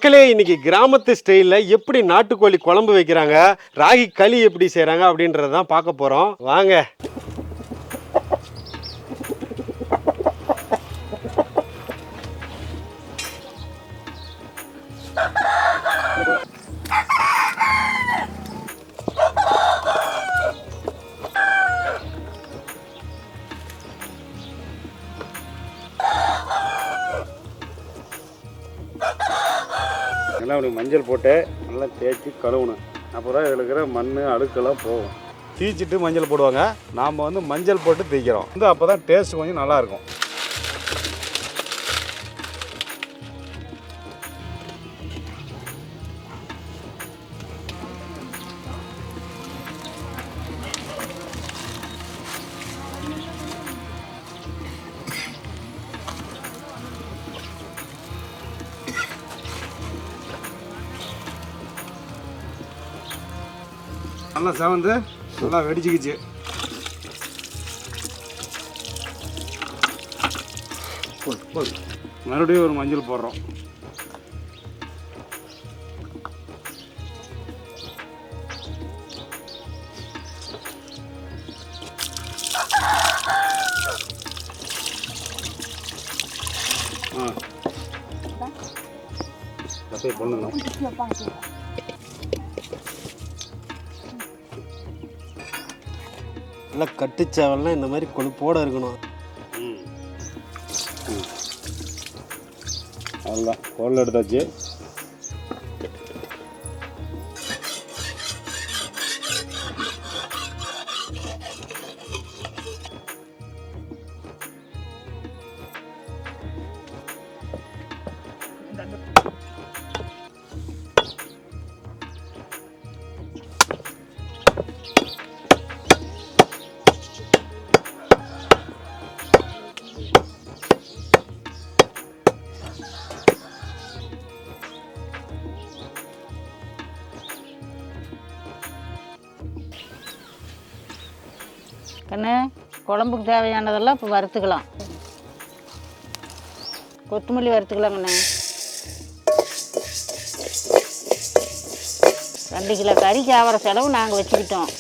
மக்களே, இன்னைக்கு கிராமத்து ஸ்டைல்ல எப்படி நாட்டுக்கோழி குழம்பு வைக்கிறாங்க, ராகி களி எப்படி செய்றாங்க அப்படின்றதான் பார்க்க போறோம். வாங்க. நல்லா அப்படி மஞ்சள் போட்டு நல்லா தேய்ச்சி கழுவணும். அப்புறம் இதில் இருக்கிற மண் அழுக்கெல்லாம் போகும். தீச்சிட்டு மஞ்சள் போடுவாங்க. நாம் மஞ்சள் போட்டு தேய்க்கிறோம். அப்போ தான் டேஸ்ட் கொஞ்சம் நல்லாயிருக்கும். நல்லா செவந்து நல்லா வெடிச்சிக்கிச்சு. மறுபடியும் ஒரு மஞ்சள் போடுறோம். பண்ணணும். நல்லா கட்டுச்சாவல்லாம் இந்த மாதிரி கொழுப்போடு இருக்கணும். அவ்வளோதான், கோல் எடுத்தாச்சு. கண்ணு, குழம்புக்கு தேவையானதெல்லாம் இப்போ வறுத்துக்கலாம். கொத்தமல்லி வறுத்துக்கலாம் கண்ணு. 2 கிலோ கறிக்கு ஆகிற செலவு நாங்கள் வச்சுக்கிட்டோம்.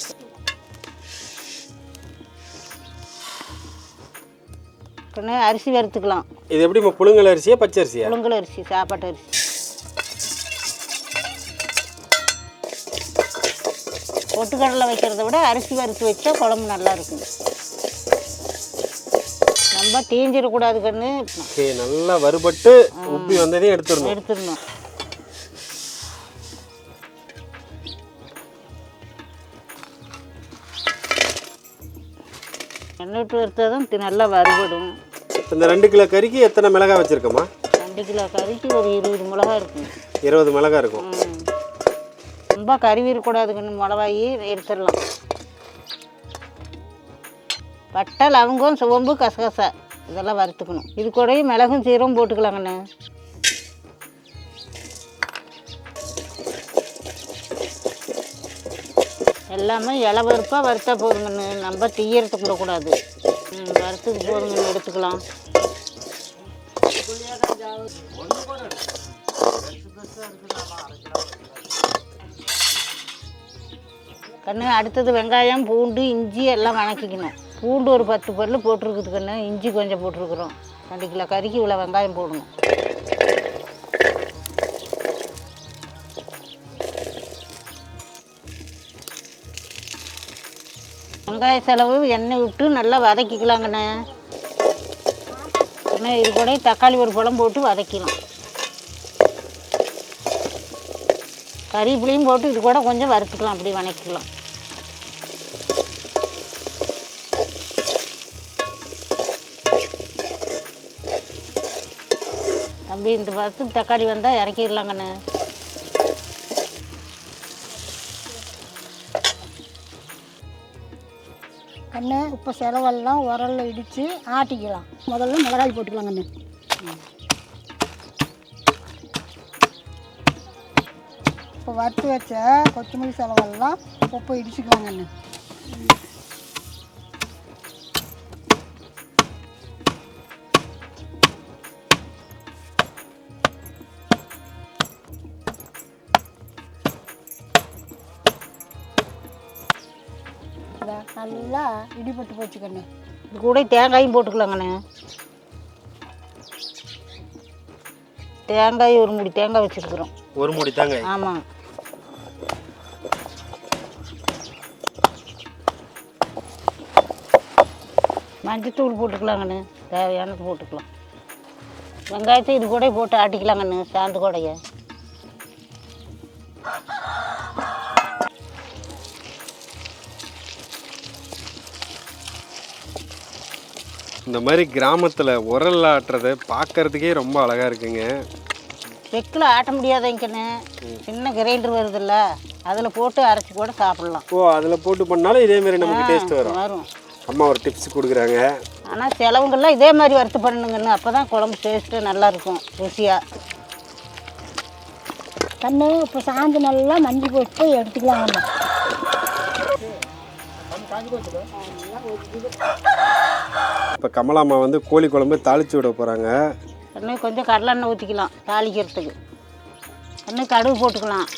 கண்ணு, அரிசி வறுத்துக்கலாம். இது எப்படி புழுங்கல் அரிசியா பச்சை அரிசியா? புழுங்கல் அரிசி, சாப்பாட்டு அரிசி. பொட்டுக்கடலை வைக்கிறத விட அரிசி வறுத்து வச்சா குழம்பு நல்லா இருக்கும். ரொம்ப தீஞ்சிடக்கூடாது கண்ணு. நல்லா வறுபட்டு உப்பி வந்ததையும் எடுத்துடணும். எண்ணெய் விட்டு வறுத்தா தான் நல்லா வறுபடும். இந்த 2 கிலோ கறிக்கு எத்தனை மிளகாய் வச்சுருக்கோமா? 2 கிலோ கறிக்கு ஒரு 20 மிளகாய் இருக்கும். 20 மிளகாய் இருக்கும். ரொம்ப கருவிடக்கூடாது கண்ணு. மிளகாய் எடுத்துடலாம். பட்டை, லவங்கம், சோம்பு, கசகசா இதெல்லாம் வறுத்துக்கணும். இது கூடயே மிளகும் சீரகம் போட்டுக்கலாம் கண்ணு. எல்லாமே இலை வறுப்பாக வறுத்தா போதுங்கண்ணு. நம்ம தீயறதுக்கு விடக்கூடாது. வறுத்துக்கு போதுங்கன்னு எடுத்துக்கலாம். கண்ணு, அடுத்தது வெங்காயம், பூண்டு, இஞ்சி எல்லாம் வணக்கிக்கணும். பூண்டு ஒரு 10 பல்லு போட்டிருக்குது கண்ணு. இஞ்சி கொஞ்சம் போட்டிருக்குறோம். 2 கிலோ கறிக்கு இவ்வளோ வெங்காயம் போடணும். வெங்காய செலவு எண்ணெய் விட்டு நல்லா வதக்கிக்கலாங்கண்ணே. கண்ணு, இது கூட தக்காளி ஒரு பழம் போட்டு வதக்கலாம். கறிப்புளியும் போட்டு இது கூட கொஞ்சம் வறுத்துக்கலாம். அப்படி வதக்கிக்கலாம். தம்பி, இந்த பத்து தக்காளி வந்தால் இறக்கிடலாங்கண்ணே. கண்ணு, இப்போ செலவெல்லாம் உரலில் இடித்து ஆட்டிக்கலாம். முதல்ல மிளகாய் போட்டுக்கலாம் கண்ணு. இப்போ வறுத்து வச்ச கொத்தமல்லி செலவெல்லாம் உப்பு இடிச்சுக்கலாம் கண்ணு. எல்லாம் இடிபட்டு போச்சு கண்ணு. இது கூட தேங்காயும் போட்டுக்கலாங்கண்ணே. தேங்காய் ஒரு மூடி தேங்காய் வச்சுருக்குறோம். ஒரு மூடி தேங்காய். ஆமாம். மஞ்சத்தூள் போட்டுக்கலாங்கண்ணே, தேவையானது போட்டுக்கலாம். வெங்காயத்தை இது கூட போட்டு ஆட்டிக்கலாங்கண்ணே, சாந்து கூடைய. இந்த மாதிரி கிராமத்தில் உரல் ஆட்டுறதை பார்க்கறதுக்கே ரொம்ப அழகாக இருக்குங்க. வெக்கில் ஆட்ட முடியாதேங்கண்ணே, சின்ன கிரைண்டர் வருதுல்ல, அதில் போட்டு அரைச்சி கூட சாப்பிட்லாம். ஓ, அதில் போட்டு பண்ணாலும் இதேமாரி நமக்கு டேஸ்ட் வரும். வரும். அம்மா ஒரு டிப்ஸ் கொடுக்குறாங்க. ஆனால் செலவுங்கள்லாம் இதே மாதிரி வறுத்து பண்ணணுங்கண்ணு, அப்போ தான் குழம்பு டேஸ்ட்டு நல்லாயிருக்கும், ருசியாக. கண்ணு இப்போ சாந்து நல்லா மஞ்சள் போட்டு எடுத்துக்கலாங்கண்ணா. இப்போ கமலாம்மா வந்து கோழி குழம்பு தாளித்து விட போகிறாங்க. இன்னும் கொஞ்சம் கடலெண்ணெய் ஊற்றிக்கலாம் தாளிக்கிறதுக்கு. இன்னும் கடுகு போட்டுக்கலாம்.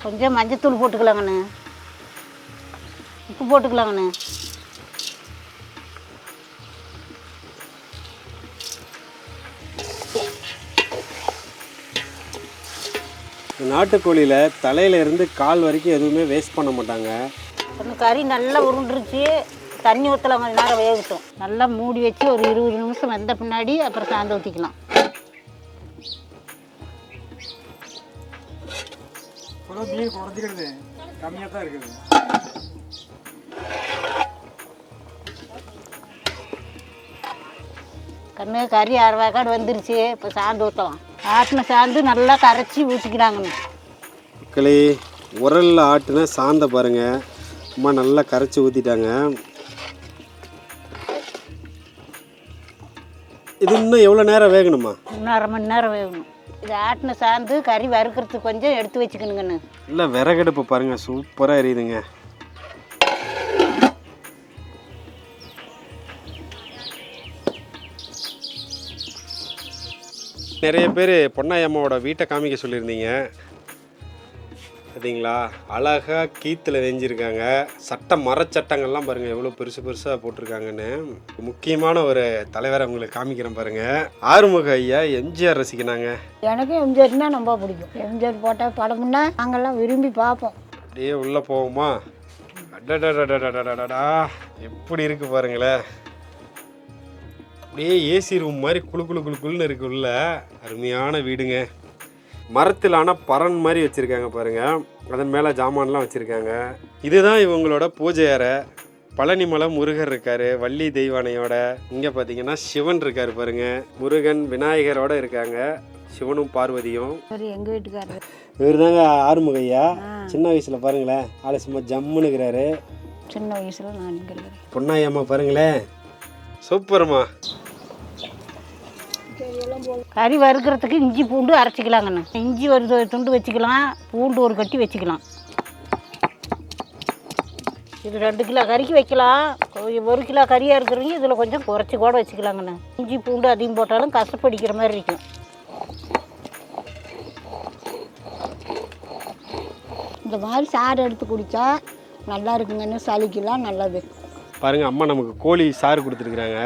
கொஞ்சம் மஞ்சத்தூள் போட்டுக்கலாங்கண்ணே, உப்பு போட்டுக்கலாங்கண்ணே. நாட்டுக்கோழியில் தலையிலேருந்து கால் வரைக்கும் எதுவுமே வேஸ்ட் பண்ண மாட்டாங்க. கொஞ்சம் கறி நல்லா உருண்டுருச்சு, தண்ணி ஊற்றலாம், கொஞ்சம் நேரம் வேகட்டும். நல்லா மூடி வச்சு ஒரு 20 நிமிஷம் வந்த பின்னாடி அப்புறம் சாந்து ஊற்றிக்கலாம். குறைஞ்சிக்கிறது கம்மியாக தான் இருக்குது. கண்ணு கறி 6 வேக்காடு வந்துருச்சு, இப்போ சாந்து ஊற்றலாம். ஆட்டின சாந்து நல்லா கரைச்சி ஊற்றிக்கிறாங்கண்ணு. மக்களே, உரலில் ஆட்டின சாந்தை பாருங்கள், அம்மா நல்லா கரைச்சி ஊற்றிட்டாங்க. இது இன்னும் எவ்வளோ நேரம் வேகணுமா? இன்னும் 1/2 மணி நேரம் வேகணும். இது ஆட்டின சாந்து கறி வறுக்கிறதுக்கு கொஞ்சம் எடுத்து வச்சுக்கணுங்கண்ணு. இல்லை, விறகடுப்பு பாருங்கள், சூப்பராக எரியுதுங்க. நிறைய பேர் பொன்னாயம்மாவோட வீட்டை காமிக்க சொல்லியிருந்தீங்க பார்த்தீங்களா? அழகாக கீத்தில் வெஞ்சிருக்காங்க. மரச்சட்டங்கள்லாம் பாருங்கள் எவ்வளோ பெருசு பெருசாக போட்டிருக்காங்கன்னு. முக்கியமான ஒரு தலைவரை உங்களுக்கு காமிக்கிறேன் பாருங்கள். ஆறுமுக ஐயா எம்ஜிஆர் ரசிக்கினாங்க. எனக்கும் எம்ஜிஆர்னா ரொம்ப பிடிக்கும். எம்ஜிஆர் போட்டால் படம்னா நாங்கள்லாம் விரும்பி பார்ப்போம். அப்படியே உள்ளே போவோமா? அடடடடடடடா, எப்படி இருக்குது பாருங்களேன். அப்படியே ஏசி ரூம் மாதிரி குழு குழு குழு குழுன்னு இருக்குள்ள. அருமையான வீடுங்க. மரத்திலான பரன் மாதிரி வச்சுருக்காங்க பாருங்கள். அதன் மேலே ஜாமான்லாம் வச்சுருக்காங்க. இதுதான் இவங்களோட பூஜை அறை. பழனிமலை முருகர் இருக்கார் வள்ளி தெய்வானையோட. இங்கே பார்த்தீங்கன்னா சிவன் இருக்கார் பாருங்கள். முருகன் விநாயகரோடு இருக்காங்க, சிவனும் பார்வதியும். எங்கள் வீட்டுக்காரர் இவர் தாங்க ஆறுமுகையா. சின்ன வயசில் பாருங்களேன், ஆளு சும்மா ஜம்முனுக்கிறாரு. சின்ன வயசில் நான் இங்கே இருக்கிறேன். பொன்னாயம்மா பாருங்களேன், சூப்பர்மா. கறி வறுக்கிறதுக்கு இஞ்சி பூண்டு அரைச்சிக்கலாங்கண்ணு. இஞ்சி ஒரு துண்டு வச்சுக்கலாம், பூண்டு ஒரு கட்டி வச்சுக்கலாம். இது 2 கிலோ கறிக்கு வைக்கலாம். 1 கிலோ கறியாக இருக்கிறவங்க இதில் கொஞ்சம் குறைச்சி கூட வச்சுக்கலாங்கண்ணு. இஞ்சி பூண்டு அதிகம் போட்டாலும் கசப்படிக்கிற மாதிரி இருக்கும். இந்த மாதிரி சாறு எடுத்து குடித்தா நல்லா இருக்குங்கன்னு, சளிக்கெல்லாம் நல்லது. பாருங்க, அம்மா நமக்கு கோழி சாறு கொடுத்துருக்குறாங்க.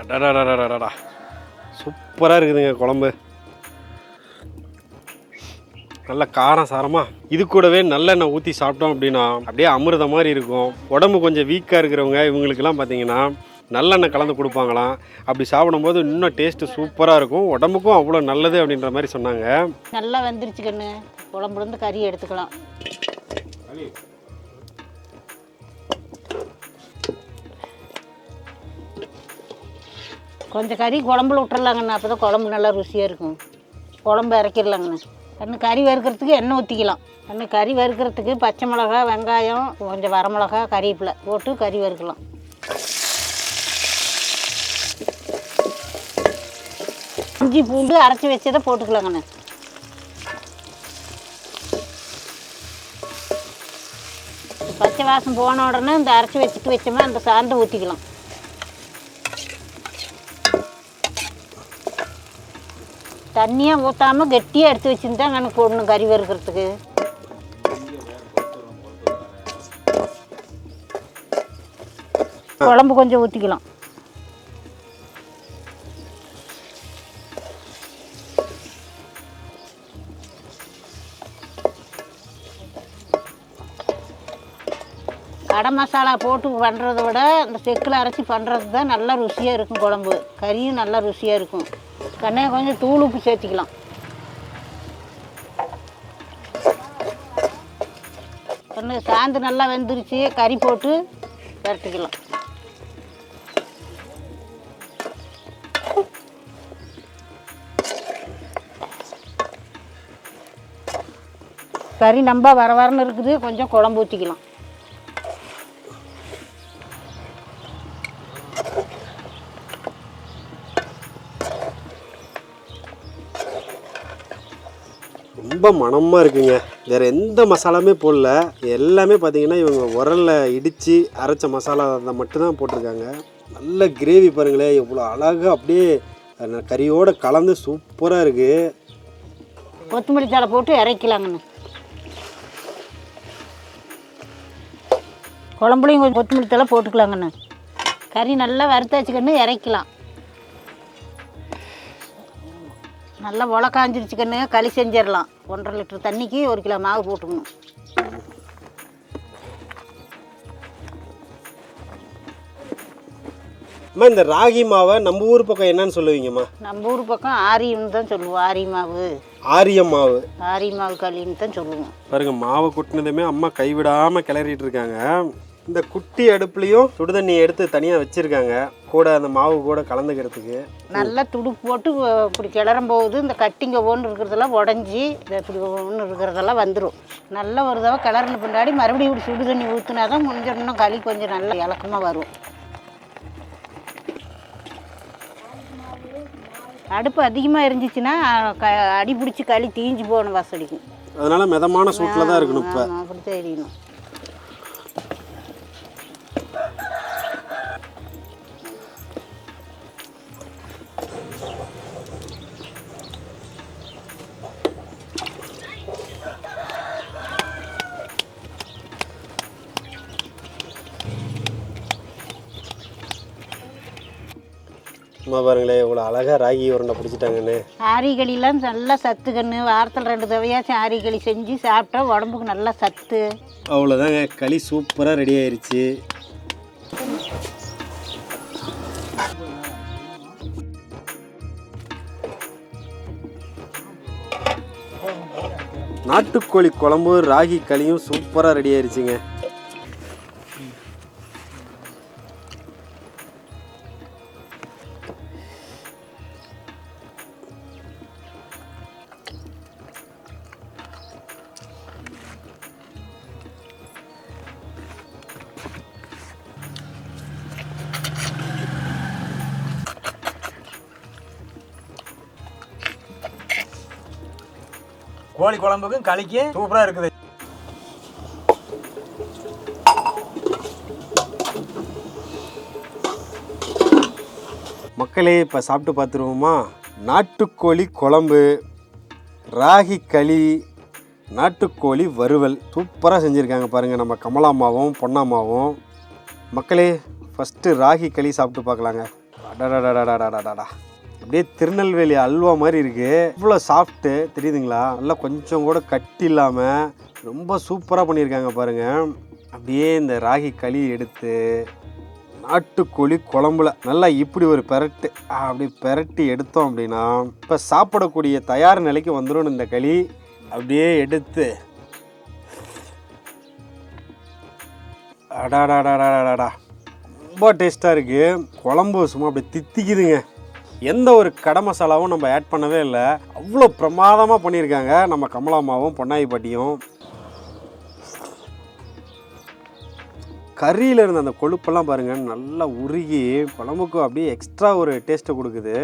அடடடடடடா, சூப்பராக இருக்குதுங்க குழம்பு. நல்ல காரம் சாரமாக. இது கூடவே நல்லெண்ணெய் ஊற்றி சாப்பிட்டோம் அப்படின்னா அப்படியே அமிர்தம் மாதிரி இருக்கும். உடம்பு கொஞ்சம் வீக்காக இருக்கிறவங்க இவங்களுக்கெல்லாம் பார்த்தீங்கன்னா நல்லெண்ணெய் கலந்து கொடுப்பாங்களாம். அப்படி சாப்பிடும்போது இன்னும் டேஸ்ட்டு சூப்பராக இருக்கும், உடம்புக்கும் அவ்வளோ நல்லது அப்படின்ற மாதிரி சொன்னாங்க. நல்லா வெந்துருச்சு கண்ணு, குழம்புலேருந்து கறி எடுத்துக்கலாம். கொஞ்சம் கறி குழம்புல விட்டுறலாங்கண்ணா, அப்போ தான் குழம்பு நல்லா ருசியாக இருக்கும். குழம்பு இறக்கிடலாங்கண்ணா. கண்ணு கறி வறுக்கிறதுக்கு எண்ணெய் ஊற்றிக்கலாம். கண்ணு கறி வறுக்கிறதுக்கு பச்சை மிளகா, வெங்காயம், கொஞ்சம் வரமிளகா, கறிவேப்பிலை போட்டு கறி வறுக்கலாம். இஞ்சி பூண்டு அரைச்சி வச்சதை போட்டுக்கலாங்கண்ணே. பச்சை வாசம் போன உடனே இந்த அரைச்சி வச்சோமா அந்த சாந்தை ஊற்றிக்கலாம். தண்ணியாக ஊற்றாமல் கெட்டியாக எடுத்து வச்சுருந்தா எனக்கு போடணும் கறி வறுக்கிறதுக்கு. குழம்பு கொஞ்சம் ஊற்றிக்கலாம். கடை மசாலா போட்டு பண்ணுறத விட இந்த செக்கில் அரைச்சி பண்ணுறது தான் நல்லா ருசியாக இருக்கும். குழம்பு கறியும் நல்லா ருசியாக இருக்கும். கண்ணே கொஞ்சம் தூள் உப்பு சேர்த்திக்கலாம். கண்ணு சாந்து நல்லா வெந்துருச்சு, கறி போட்டு பரட்டிக்கலாம். கறி நம்ம வர வரன்னு இருக்குது, கொஞ்சம் குழம்பு ஊற்றிக்கலாம். ரொம்ப மணமாக இருக்குங்க. வேறு எந்த மசாலாவுமே போடல. எல்லாமே பார்த்தீங்கன்னா இவங்க உரலில் இடித்து அரைச்ச மசாலா அதை மட்டும்தான் போட்டிருக்காங்க. நல்ல கிரேவி பாருங்களேன், எவ்வளோ அழகாக அப்படியே கறியோடு கலந்து சூப்பராக இருக்குது. கொத்தமல்லி தழை போட்டு இறக்கலாங்கண்ணே. குழம்புலையும் கொஞ்சம் கொத்தமல்லி தழை போட்டுக்கலாங்கண்ணே. கறி நல்லா வறுத்தாச்சுக்கண்ணு இறக்கலாம். நல்லா உலை காஞ்சிருச்சுக்கண்ணு களி செஞ்சிடலாம். 1.5 லிட்டர் தண்ணிக்கு 1 கிலோ மாவு போட்டுக்கணும். அம்மா, இந்த ராகி மாவை நம்ம ஊர் பக்கம் என்னன்னு சொல்லுவீங்கம்மா? நம்ம ஊர் பக்கம் ஆரியம்னு தான் சொல்லுவோம். ஆரி மாவு, ஆரியம் மாவு, ஆரி மாவு களின்னு தான் சொல்லுவோம். பாருங்க, மாவை கொட்டினதுமே அம்மா கைவிடாமல் கிளறிட்டு இருக்காங்க. இந்த குட்டி அடுப்புலையும் சுடுதண்ணி எடுத்து தனியாக வச்சுருக்காங்க, கூட அந்த மாவு கூட கலந்துக்கிறதுக்கு. நல்லா துடுப்பு போட்டு இப்படி கிளறும் போது இந்த கட்டிங்க ஒன்று இருக்கிறதெல்லாம் உடஞ்சி இப்படி ஒன்று இருக்கிறதெல்லாம் வந்துடும். நல்லா ஒரு தடவை கிளறின பின்னாடி மறுபடியும் இப்படி சுடு தண்ணி ஊற்றினா தான் கொஞ்சம் இன்னும் களி கொஞ்சம் நல்லா இலக்கமாக வரும். அடுப்பு அதிகமாக இருந்துச்சுன்னா அடி பிடிச்சி களி தீஞ்சு போகணும், வாசடிக்கும். அதனால் மிதமான சூட்டில் தான் இருக்கணும். இப்போ அப்படி தெரியணும். அம்மா பாருங்களேன், இவ்வளோ அழகாக ராகி உருண்டை பிடிச்சிட்டாங்கன்னு. ஆரிகளிலாம் நல்லா சத்து கண்ணு. வாரத்தில் 2 தடவையாச்சும் ஆரிகளி செஞ்சு சாப்பிட்டா உடம்புக்கு நல்லா சத்து. அவ்வளோதாங்க, களி சூப்பராக ரெடி ஆயிடுச்சு. நாட்டுக்கோழி குழம்பு ராகி களியும் சூப்பராக ரெடி ஆயிடுச்சுங்க. கோழி குழம்புக்கும் களிக்கும் சூப்பராக இருக்குது. மக்களே, இப்போ சாப்பிட்டு பார்த்துருவோமா? நாட்டுக்கோழி குழம்பு, ராகி களி, நாட்டுக்கோழி வறுவல் சூப்பராக செஞ்சுருக்காங்க பாருங்கள் நம்ம கமலாம்மாவும் பொன்னாம்மாவும். மக்களே, ஃபஸ்ட்டு ராகி களி சாப்பிட்டு பார்க்கலாங்க. அடடடடடடடடா, அப்படியே திருநெல்வேலி அல்வா மாதிரி இருக்குது. இவ்வளோ சாஃப்ட்டு தெரியுதுங்களா? நல்லா கொஞ்சம் கூட கட்டி இல்லாமல் ரொம்ப சூப்பராக பண்ணியிருக்காங்க பாருங்கள். அப்படியே இந்த ராகி களி எடுத்து நாட்டுக்கோழி குழம்புல நல்லா இப்படி ஒரு பெரட்டு அப்படி பெரட்டி எடுத்தோம் அப்படின்னா இப்போ சாப்பிடக்கூடிய தயார் நிலைக்கு வந்துடும். இந்த களி அப்படியே எடுத்து அடாடாடாடாடாடா, ரொம்ப டேஸ்ட்டாக இருக்குது. குழம்பு சும்மா அப்படி தித்திக்குதுங்க. எந்த ஒரு கடை மசாலாவும் நம்ம ஆட் பண்ணவே இல்லை. அவ்வளோ பிரமாதமாக பண்ணியிருக்காங்க நம்ம கமலாம்மாவும் பொன்னாயி பாட்டியும். கறியில் இருந்த அந்த கொழுப்பெல்லாம் பாருங்கள் நல்லா உருகி குழம்புக்கு அப்படியே எக்ஸ்ட்ரா ஒரு டேஸ்ட்டை கொடுக்குது.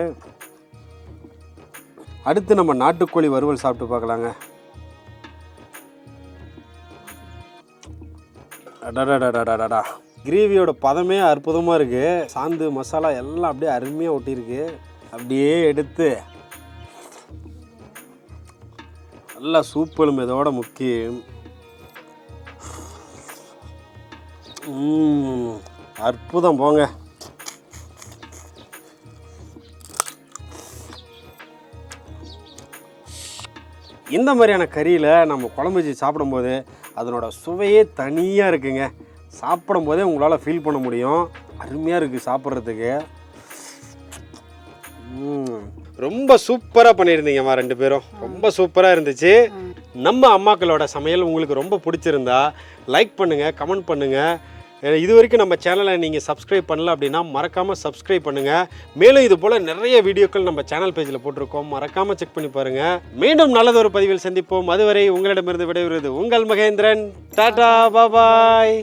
அடுத்து நம்ம நாட்டுக்கோழி வறுவல் சாப்பிட்டு பார்க்கலாங்க. அடடடடடடா, கிரேவியோட பதமே அற்புதமாக இருக்குது. சாந்து மசாலா எல்லாம் அப்படியே அருமையாக ஒட்டியிருக்கு. அப்படியே எடுத்து நல்லா சூப்பலும் இதோட முக்கியம். அற்புதம் போங்க. இந்த மாதிரியான கறியில் நம்ம குழம்பு வச்சு சாப்பிடும்போது அதனோட சுவையே தனியாக இருக்குங்க. சாப்பிடும் போதே உங்களால் ஃபீல் பண்ண முடியும். அருமையாக இருக்குது சாப்பிட்றதுக்கு. ரொம்ப சூப்பராக பண்ணியிருந்தீங்கம்மா 2 பேரும். ரொம்ப சூப்பராக இருந்துச்சு. நம்ம அம்மாக்களோட சமையல் உங்களுக்கு ரொம்ப பிடிச்சிருந்தா லைக் பண்ணுங்கள், கமெண்ட் பண்ணுங்கள். இது வரைக்கும் நம்ம சேனலை நீங்கள் சப்ஸ்கிரைப் பண்ணல அப்படின்னா மறக்காமல் சப்ஸ்கிரைப் பண்ணுங்கள். மேலும் இது போல் நிறைய வீடியோக்கள் நம்ம சேனல் பேஜில் போட்டிருக்கோம், மறக்காமல் செக் பண்ணி பாருங்கள். மீண்டும் நல்லதொரு பதிவில் சந்திப்போம். அதுவரை உங்களிடமிருந்து விடைபெறுவது உங்கள் மகேந்திரன். டாடா, பாபாய்.